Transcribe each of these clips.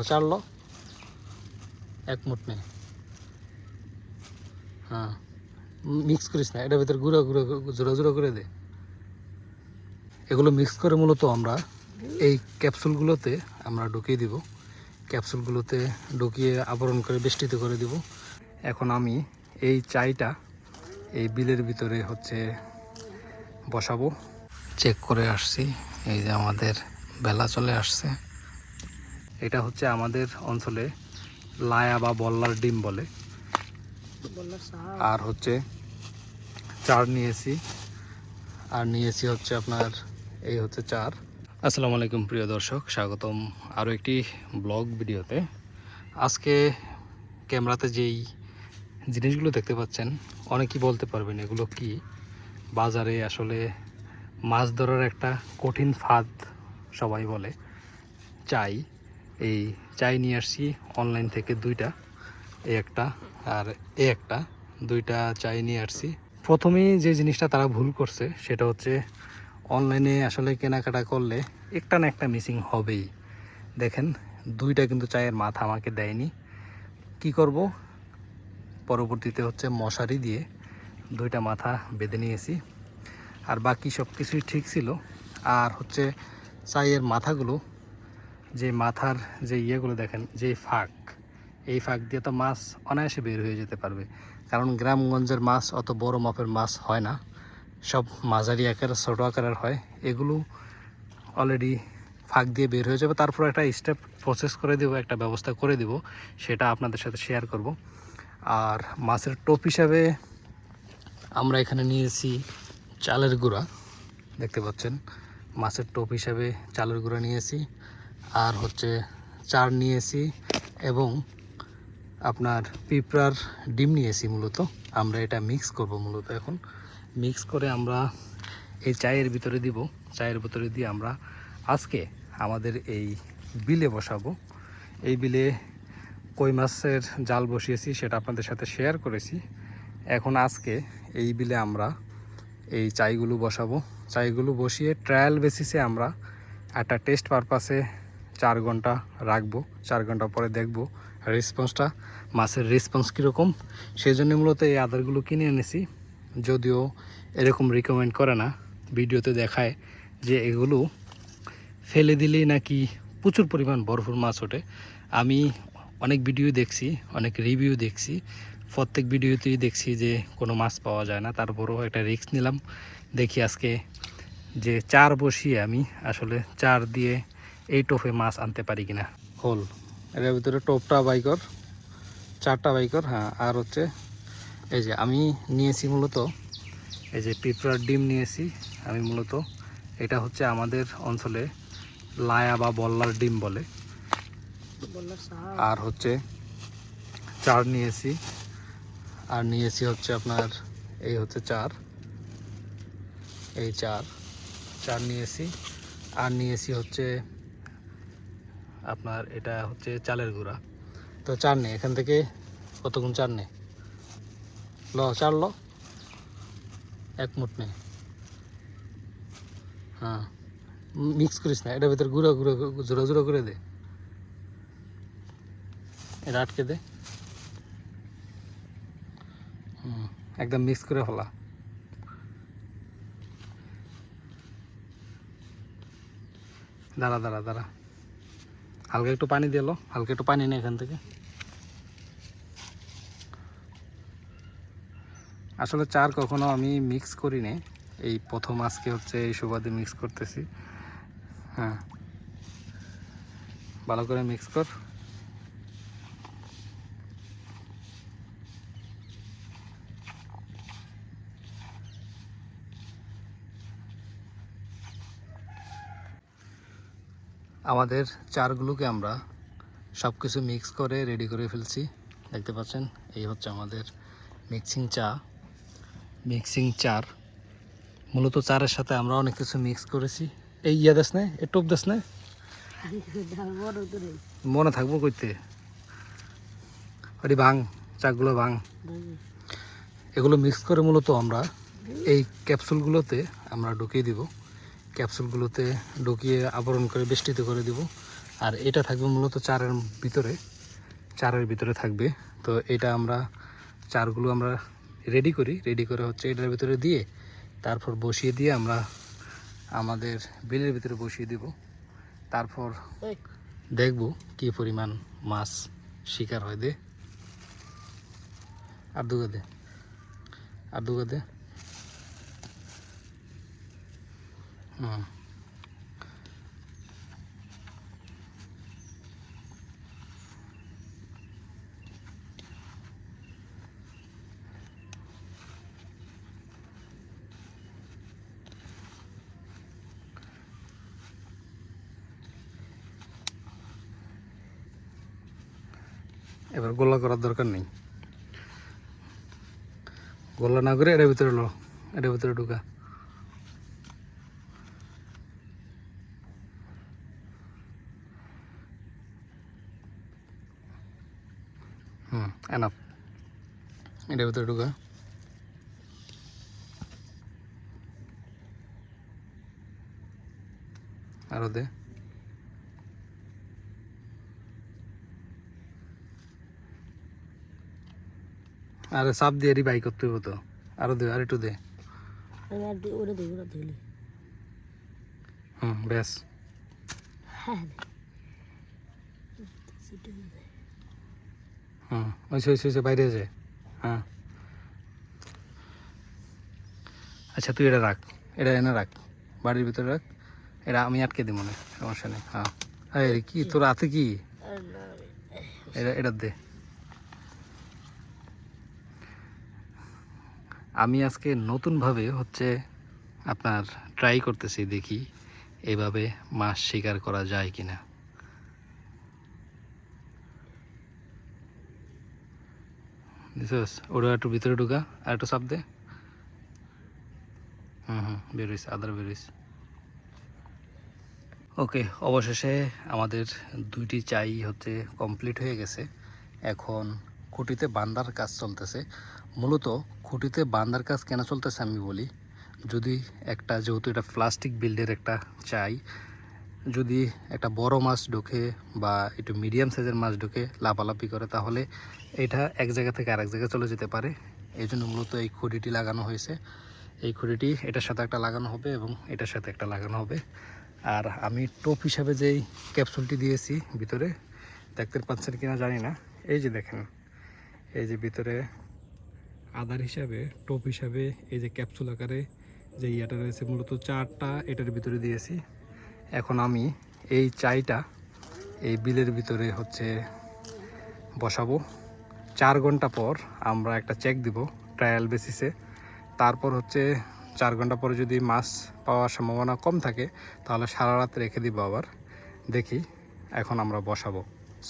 চার ল এক মুঠ নে। হ্যাঁ, মিক্স করিস না, এটার ভিতরে গুঁড়ো গুঁড়ো জোড়া জোড়া করে দে। এগুলো মিক্স করে মূলত আমরা এই ক্যাপসুলগুলোতে আমরা ঢুকিয়ে দিব। ক্যাপসুলগুলোতে ঢুকিয়ে আবরণ করে বেষ্টিত করে দিব। এখন আমি এই চাইটা এই বিলের ভিতরে বসাবো। চেক করে আসছি, এই যে আমাদের বেলা চলে আসছে। এটা আমাদের অঞ্চলে লায়া বা বল্লার ডিম বলে। আর চার নিয়েছি, আর নিয়েছি আপনার এই চার। আসসালামু আলাইকুম প্রিয় দর্শক, স্বাগতম আরও একটি ব্লগ ভিডিওতে। আজকে ক্যামেরাতে যেই জিনিসগুলো দেখতে পাচ্ছেন, অনেকেই বলতে পারবেন এগুলো কি। বাজারে আসলে মাছ ধরার একটা কঠিন ফাঁদ সবাই বলে চাই। এই চাই নিয়ে আসছি অনলাইন থেকে দুইটা, এই একটা আর এই একটা, দুইটা চাই নিয়ে আসছি। প্রথমেই যে জিনিসটা তারা ভুল করছে সেটা অনলাইনে আসলে কেনাকাটা করলে একটা না একটা মিসিং হবেই। দেখেন, দুইটা কিন্তু চায়ের মাথা আমাকে দেয়নি। কি করব, পরবর্তীতে মশারি দিয়ে দুইটা মাথা বেঁধে নিয়েছি। আর বাকি সব কিছুই ঠিক ছিল। আর চায়ের মাথাগুলো, যে মাথার যে ইয়েগুলো দেখেন, যে ফাঁক, এই ফাঁক দিয়ে তো মাছ অনায়াসে বের হয়ে যেতে পারবে। কারণ গ্রামগঞ্জের মাছ অত বড় মাপের মাছ হয় না, সব মাঝারি আকারের ছোটো আকারের হয়। এগুলো অলরেডি ফাঁক দিয়ে বের হয়ে যাবে। তারপর একটা স্টেপ প্রসেস করে দেবো, একটা ব্যবস্থা করে দেব, সেটা আপনাদের সাথে শেয়ার করব। আর মাছের টোপ হিসাবে আমরা এখানে নিয়েছি চালের গুঁড়া, দেখতে পাচ্ছেন। মাছের টোপ হিসাবে চালের গুঁড়া নিয়েছি, আর চার নিয়েছি, এবং আপনার পিঁপড়ার ডিম নিয়েছি। মূলত আমরা এটা মিক্স করব। মূলত এখন মিক্স করে আমরা এই চায়ের ভিতরে দিব। চায়ের ভিতরে দিয়ে আমরা আজকে আমাদের এই বিলে বসাবো। এই বিলে কই মাছের জাল বসিয়েছি, সেটা আপনাদের সাথে শেয়ার করেছি। এখন আজকে এই বিলে আমরা এই চাইগুলো বসাবো। চাইগুলো বসিয়ে ট্রায়াল বেসিসে আমরা একটা টেস্ট পারপাসে 4 ঘন্টা রাখবো। 4 ঘন্টা পরে দেখব রেসপন্সটা, মাছের রেসপন্স কীরকম। সেই জন্য মূলত এই আদারগুলো কিনে এনেছি। যদিও এরকম রিকমেন্ড করে না, ভিডিওতে দেখায় যে এগুলো ফেলে দিলেই নাকি প্রচুর পরিমাণ বরফের মাছ ওঠে। আমি অনেক ভিডিও দেখছি, অনেক রিভিউ দেখছি, প্রত্যেক ভিডিওতেই দেখছি যে কোনো মাছ পাওয়া যায় না। তারপরেও একটা রিস্ক নিলাম, দেখি আজকে যে চার বসিয়ে আমি আসলে চার দিয়ে এই টোপে মাছ আনতে পারি কিনা। হোল এর ভিতরে টোপটা বাইকর, চারটা বাইকর। হ্যাঁ, আর এই যে আমি নিয়েছি মূলত এই যে পিঁপড়ার ডিম নিয়েছি আমি। মূলত এটা আমাদের অঞ্চলে লায়া বা বল্লার ডিম বলে। আর চার নিয়েছি, আর নিয়েছি আপনার এই চার, এই চার নিয়েছি। আর নিয়েছি আপনার এটা চালের গুঁড়া। তো চার নেই, এখান থেকে কতক্ষণ চার নেই, চার এক মুঠ নেই। হ্যাঁ, মিক্স করিস না, এটার ভিতরে গুঁড়ো গুঁড়ো জোড়া জোড়া করে দে, এটা আটকে দে। একদম মিক্স করে ফেলা। দাঁড়া দাঁড়া দাঁড়া, হালকা একটু পানি দিয়ে লো, হালকা একটু পানি নেই এখান থেকে। আসলে চার কখনো আমি মিক্স করি নি, এই প্রথম আজকে এই সুবাদে মিক্স করতেছি। হ্যাঁ, ভালো করে মিক্স কর। আমাদের চারগুলোকে আমরা সব কিছু মিক্স করে রেডি করে ফেলছি, দেখতে পাচ্ছেন। এই আমাদের মিক্সিং চার। মূলত চারের সাথে আমরা অনেক কিছু মিক্স করেছি। এই ইয়া দেশ না, এ টোপ দেশ না, মনে থাকবো কইতে। ওটি ভাঙ, চাকগুলো ভাঙ। এগুলো মিক্স করে মূলত আমরা এই ক্যাপসুলগুলোতে আমরা ঢুকিয়ে দিব। ক্যাপসুলগুলোতে ঢুকিয়ে আবরণ করে বেষ্টিত করে দিব। আর এটা থাকবে মূলত চারের ভিতরে থাকবে। তো এটা আমরা চারগুলো আমরা রেডি করে হচ্ছে এটার ভিতরে দিয়ে তারপর বসিয়ে দিয়ে আমরা আমাদের বিলের ভিতরে বসিয়ে দিব। তারপর দেখব কি পরিমাণ মাছ শিকার হয়। দে আর দুগা দে এবার গোলা করার দরকার নেই, গোলা না করে এটার ভিতরে ঢুকা। এনাফ, এটার ভিতরে ঢুকা। আরো দে। আরে চাপ দিয়ে বাই করতে হইব তো। আরো দে, আর একটু দে। ব্যাস। হয়েছে বাইরে যায়। হ্যাঁ আচ্ছা, তুই এটা রাখ, এটা এনে রাখ, বাড়ির ভিতরে রাখ। এটা আমি আটকে দিই, মনে সমস্যা নেই। হ্যাঁ কি তোর হাতে কি? এটা দে। আমি আজকে নতুনভাবে হচ্ছে আপনার ট্রাই করতেছি, দেখি এইভাবে মাছ শিকার করা যায় কিনা। ওটা একটু ভিতরে ঢুকা, আর একটু চাপ দে। বেরোইস, আদার বেরোইস। ওকে, অবশেষে আমাদের 2টি চাই হচ্ছে কমপ্লিট হয়ে গেছে। এখন খুঁটিতে বান্ধার কাজ চলতেছে। মূলত খুঁটিতে বান্ধার কাজ কেন চলতেছে আমি বলি। যদি একটা, যেহেতু এটা প্লাস্টিক বিল্ডের একটা চাই, যদি একটা বড় মাছ ঢোকে বা একটু মিডিয়াম সাইজের মাছ ঢোকে লাফালাফি করে, তাহলে এটা এক জায়গা থেকে আরেক জায়গায় চলে যেতে পারে। এই জন্য মূলত এই খুঁটিটি লাগানো হয়েছে। এই খুঁটিটি এটার সাথে একটা লাগানো হবে এবং এটার সাথে একটা লাগানো হবে। আর আমি টোপ হিসাবে যেই ক্যাপসুলটি দিয়েছি ভিতরে, দেখতে পাচ্ছেন কিনা জানি না, এই যে দেখেন, এই যে ভিতরে আদার হিসাবে, টোপ হিসাবে এই যে ক্যাপসুল আকারে যে ইয়াটা রয়েছে, মূলত 4টা এটার ভিতরে দিয়েছি। এখন আমি এই চাইটা এই বিলের ভিতরে হচ্ছে বসাবো। 4 ঘন্টা পর আমরা একটা চেক দিব ট্রায়াল বেসিসে। তারপর হচ্ছে 4 ঘন্টা পরে যদি মাছ পাওয়ার সম্ভাবনা কম থাকে, তাহলে সারা রাত রেখে দিব আবার। দেখি, এখন আমরা বসাবো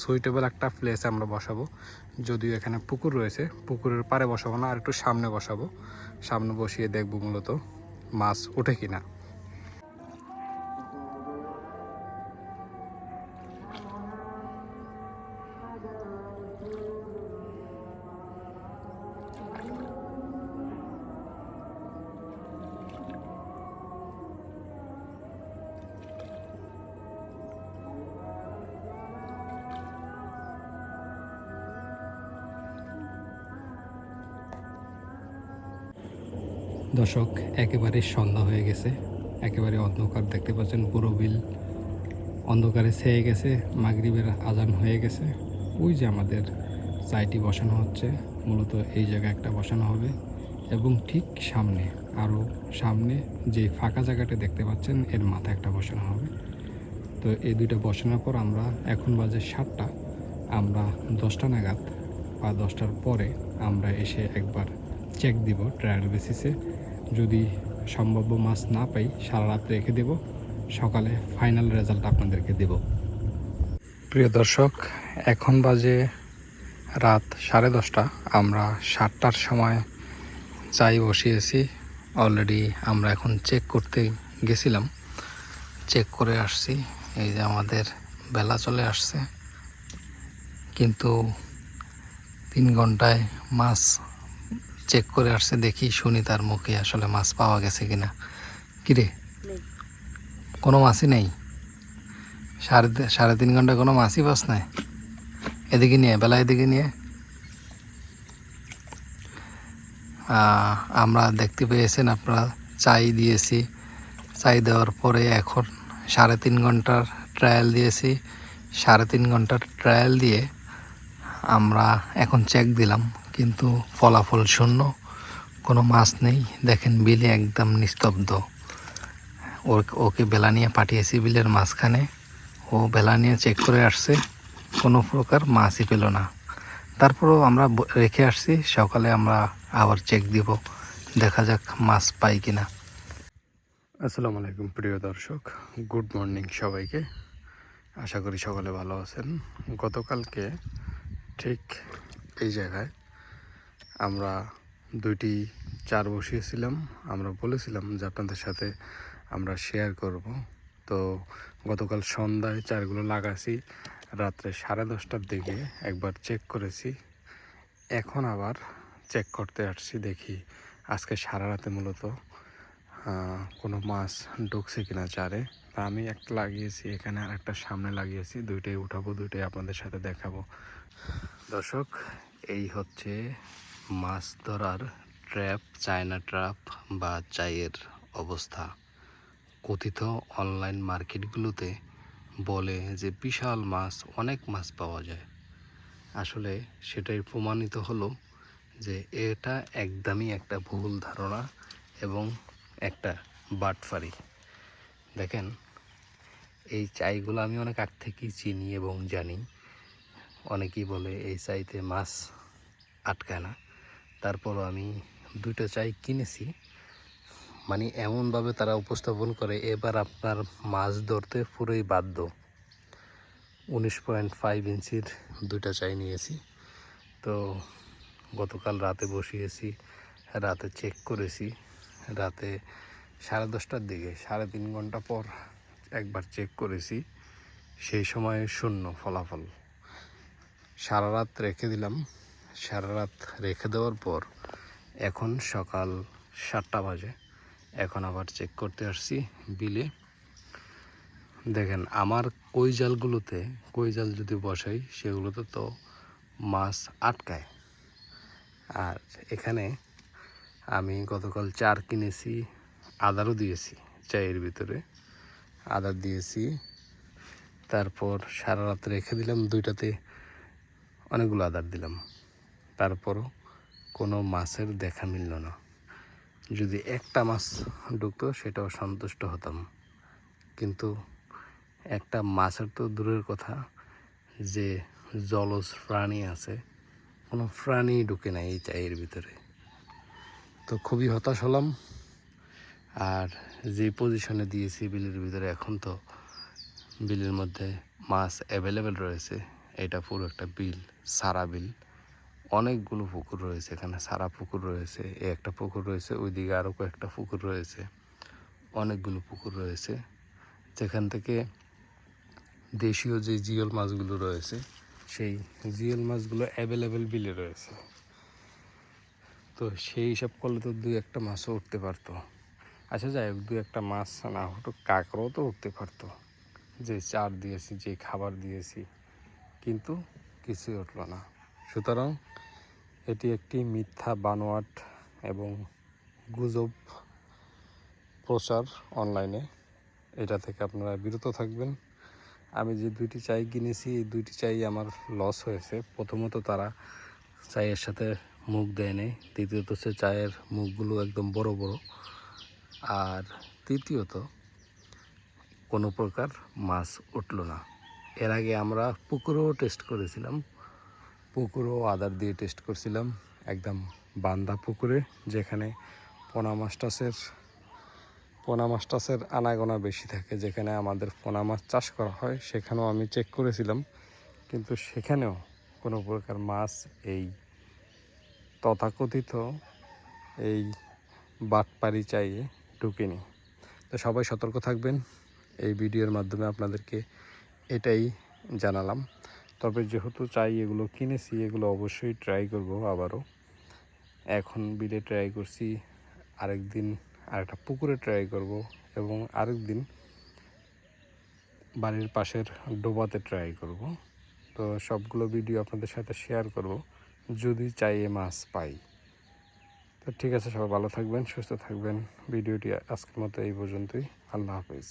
সুইটেবল একটা প্লেসে আমরা বসাবো। যদিও এখানে পুকুর রয়েছে, পুকুরের পাড়ে বসাবো না, আর একটু সামনে বসাবো। সামনে বসিয়ে দেখবো মূলত মাছ ওঠে কিনা। দর্শক, একেবারে সন্ধ্যা হয়ে গেছে, একেবারে অন্ধকার। দেখতে পাচ্ছেন পুরো বিল অন্ধকারে ছেয়ে গেছে, মাগরিবের আজান হয়ে গেছে। ওই যে আমাদের চাইটি বসানো হচ্ছে, মূলত এই জায়গায় একটা বসানো হবে এবং ঠিক সামনে, আরও সামনে যে ফাঁকা জায়গাটা দেখতে পাচ্ছেন, এর মাথায় একটা বসানো হবে। তো এই দুইটা বসানোর পর আমরা, এখন বাজে 7টা, আমরা 10টা নাগাদ বা 10টার পরে আমরা এসে একবার চেক দিব ট্রায়াল বেসিসে। যদি সম্ভাব্য মাছ না পাই, সারা রাত রেখে দেব, সকালে ফাইনাল রেজাল্ট আপনাদেরকে দেব। প্রিয় দর্শক, এখন বাজে রাত 10:30। আমরা 7টার সময় চাই বসিয়েছি অলরেডি। আমরা এখন চেক করতে গেছিলাম, চেক করে আসছি। এই যে আমাদের বেলা চলে আসছে, কিন্তু 3 ঘন্টায় মাছ চেক করে আসছে। দেখি, শুনি তার মুখে আসলে মাছ পাওয়া গেছে কিনা। কিরে, কোনো মাছই নেই। সাড়ে 3 ঘন্টা কোনো মাছই পাস নাই। এদিকে নিয়ে বেলা এদিকে নিয়ে আমরা দেখতে পেয়েছেন আপনারা চাই দিয়েছি। চাই দেওয়ার পরে এখন 3.5 ঘন্টার ট্রায়াল দিয়েছি। 3.5 ঘন্টার ট্রায়াল দিয়ে আমরা এখন চেক দিলাম, কিন্তু ফলাফল শূন্য, কোনো মাছ নেই। দেখেন বিলে একদম নিস্তব্ধ। ওকে বেলা নিয়ে পাঠিয়েছি বিলের মাঝখানে, ও বেলা নিয়ে চেক করে আসছে, কোনো প্রকার মাছই পেল না। তারপরেও আমরা রেখে আসছি, সকালে আমরা আবার চেক দিব, দেখা যাক মাছ পাই কিনা। আসসালামু আলাইকুম প্রিয় দর্শক, গুড মর্নিং সবাইকে। আশা করি সকলে ভালো আছেন। গতকালকে ঠিক এই জায়গায় আমরা 2টি চার বসিয়েছিলাম। আমরা বলেছিলাম যে আপনাদের সাথে আমরা শেয়ার করব। তো গতকাল সন্ধ্যায় চারগুলো লাগাছি, রাত্রে 10:30টার দিকে একবার চেক করেছি, এখন আবার চেক করতে আসছি। দেখি আজকে সারা রাতে মূলত কোনো মাছ ঢুকছে কিনা চারে। তা আমি একটা লাগিয়েছি এখানে, আর একটা সামনে লাগিয়েছি, দুইটাই উঠাবো, দুইটাই আপনাদের সাথে দেখাবো। দর্শক, এই হচ্ছে মাছ ধরার ট্র্যাপ, চায়না ট্র্যাপ বা চাইয়ের অবস্থা। কথিত অনলাইন মার্কেটগুলোতে বলে যে বিশাল মাছ, অনেক মাছ পাওয়া যায়। আসলে সেটাই প্রমাণিত হলো যে এটা একদমই একটা ভুল ধারণা এবং একটা বাটফারি। দেখেন, এই চাইগুলো আমি অনেক আগ থেকেই চিনি এবং জানি। অনেকেই বলে এই চাইতে মাছ আটকায় না, তারপরও আমি 2টা চাই কিনেছি। মানে এমনভাবে তারা উপস্থাপন করে এবার আপনার মাছ ধরতে পুরোই বাধ্য। 19.5 ইঞ্চির 2টা চাই নিয়েছি। তো গতকাল রাতে বসিয়েছি, রাতে চেক করেছি, রাতে 10:30টার দিকে 3.5 ঘন্টা পর একবার চেক করেছি, সেই সময়ে শূন্য ফলাফল। সারা রাত রেখে দিলাম। সারা রাত রেখে দেওয়ার পর এখন সকাল 7টা বাজে, এখন আবার চেক করতে আসছি বিলে। দেখেন, আমার কই জালগুলোতে কই জাল যদি বসাই সেগুলোতে তো মাছ আটকায়। আর এখানে আমি গতকাল চার কিনেছি, আদারও দিয়েছি চায়ের ভিতরে, আদার দিয়েছি। তারপর সারা রাত রেখে দিলাম, 2টাতে অনেকগুলো আদার দিলাম, তারপরও কোনো মাছের দেখা মিলল না। যদি একটা মাছ ঢুকতো সেটাও সন্তুষ্ট হতাম, কিন্তু একটা মাছের তো দূরের কথা, যে জলজ প্রাণী আছে কোনো প্রাণী ঢুকে নাই এই চায়ের ভিতরে। তো খুবই হতাশ হলাম। আর যে পজিশনে দিয়েছি বিলের ভিতরে, এখন তো বিলের মধ্যে মাছ অ্যাভেলেবেল রয়েছে। এটা পুরো একটা বিল, সারা বিল, অনেকগুলো পুকুর রয়েছে এখানে, সারা পুকুর রয়েছে, একটা পুকুর রয়েছে, ওইদিকে আরও কয়েকটা পুকুর রয়েছে, অনেকগুলো পুকুর রয়েছে, যেখান থেকে দেশীয় যে জিওল মাছগুলো রয়েছে সেই জিওল মাছগুলো অ্যাভেলেবেল বিলে রয়েছে। তো সেই হিসাব করলে তো 2-1টা মাছও উঠতে পারতো। আচ্ছা যাই হোক, 2-1টা মাছ না উঠুক, কাঁকড়াও তো উঠতে পারতো, যে চার দিয়েছি, যে খাবার দিয়েছি, কিন্তু কিছুই উঠলো না। সুতরাং এটি একটি মিথ্যা বানোয়াট এবং গুজব প্রচার অনলাইনে, এটা থেকে আপনারা বিরত থাকবেন। আমি যে 2টি চাই কিনেছি, এই 2টি চাই আমার লস হয়েছে। প্রথমত তারা চায়ের সাথে মুখ দেয় নাই, দ্বিতীয়ত হচ্ছে চায়ের মুখগুলো একদম বড় বড়, আর তৃতীয়ত কোনো প্রকার মাছ উঠল না। এর আগে আমরা পুকুরেও টেস্ট করেছিলাম, পুকুরেও আদার দিয়ে টেস্ট করছিলাম, একদম বান্দা পুকুরে, যেখানে পোনা মাছ টাছের আনাগোনা বেশি থাকে, যেখানে আমাদের পোনা মাছ চাষ করা হয়, সেখানেও আমি চেক করেছিলাম, কিন্তু সেখানেও কোনো প্রকার মাছ এই তথাকথিত এই বাটপারি চাইয়ে ঢুকেনি। তো সবাই সতর্ক থাকবেন, এই ভিডিওর মাধ্যমে আপনাদেরকে এটাই জানালাম। তবে যেহেতু চাই এগুলো কিনেছি, এগুলো অবশ্যই ট্রাই করব আবারও। এখন বিলে ট্রাই করছি, আরেকদিন আরেকটা পুকুরে ট্রাই করব, এবং আরেকদিন বাড়ির পাশের ডোবাতে ট্রাই করব। তো সবগুলো ভিডিও আপনাদের সাথে শেয়ার করব যদি চাইয়ে মাছ পাই। তো ঠিক আছে, সবাই ভালো থাকবেন, সুস্থ থাকবেন। ভিডিওটি আজকের মতো এই পর্যন্তই। আল্লাহ হাফেজ।